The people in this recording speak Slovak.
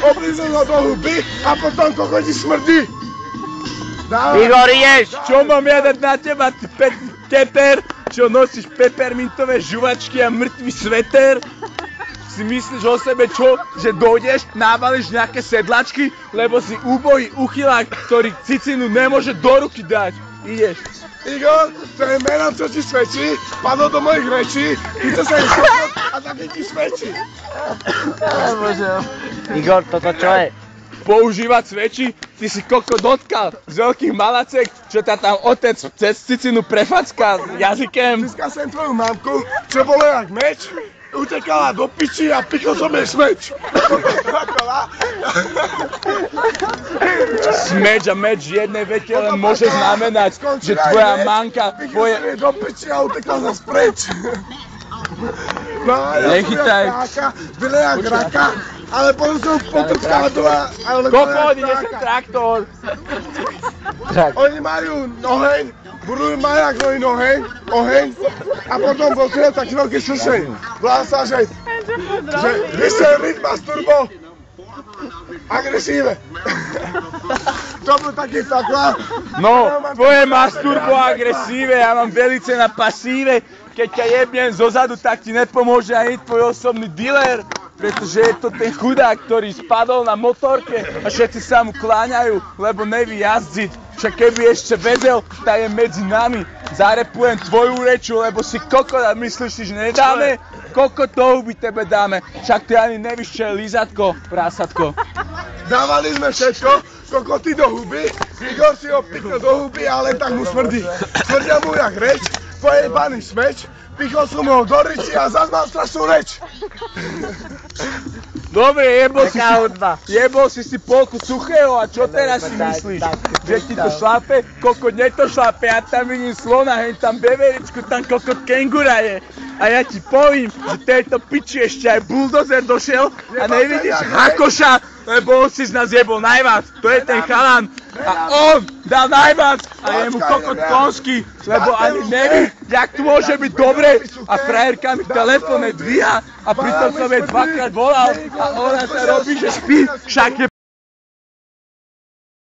oblízol ho do huby a potom kokoti smrdí. Igor, ideš! Čo mám ja dať na teba, ty keter? Čo nosíš pepermintové žuvačky a mŕtvý sveter? Si myslíš o sebe čo? Že dojdeš, navališ nejaké sedlačky, lebo si úbohý uchylák, ktorý cicinu nemôže do ruky dať. Ideš. Igor, to je meno, čo ti svedčí, padlo do mojich rečí, ty to sa im kokot a taký ti svedčí. Igor, toto čo je? Používať svedčí? Ty si koko dotkal z veľkých malacek, čo ťa tam otec cez cicinu prefacká jazykem. Dneska som tvoju mamku, čo bolo jak meč, utekala do piči a pichol som jej smeč. Smeč a meč v jednej vete len môže znamenať, že tvoja manka tvoje... Pichol som jej do piči a utekal zas preč. No a ja som jak ráka, byle jak raka, ale potom som potrčkal dole, ale kokot, ide sa traktor. Oni majú oheň, budú mať jak oheň a potom bol taký veľký šušeň. Volá sa, že rytmas turbo agresíve. To bol taký takla. No, tvoje máš turbo agresíve, ja mám velice na pasíve. Keď ťa jebnem zozadu, tak ti nepomôže ani tvoj osobný dealer, pretože je to ten chudák, ktorý spadol na motorke a všetci sa mu kláňajú, lebo nevie jazdiť. Však keby ešte vedel, tak je medzi nami. Zarepujem tvoju reču, lebo si kokot a myslíš si, že nedáme? Kokot toho by tebe dáme, však ty ani nevíš, čo je lízatko, prásatko. Dávali sme všetko, kokoty do huby, Igor si ho piknul do huby a len tak mu smrdí. Smrdia mu jak reč, pojebaný smeč, pichol som ho do riči a zas mal strašnú reč. Dobre, jebol si polku suchého a čo teraz si myslíš? Že ti to šlape? Kokot neto šlape, ja tam vidím slona, hen tam beveričku, tam kokot kengura je. A ja ti povím, že tejto piči ešte aj buldozer došiel a nevidíš Hakoša, lebo on si z nás jebol najviac, to je ten chalan. A on dal najviac a je mu kokot konský, lebo ani neví, jak tu môže byť dobre a frajerka mi telefón nedvíha a pritom som jej dvakrát volal a ona sa robí, že spí, však je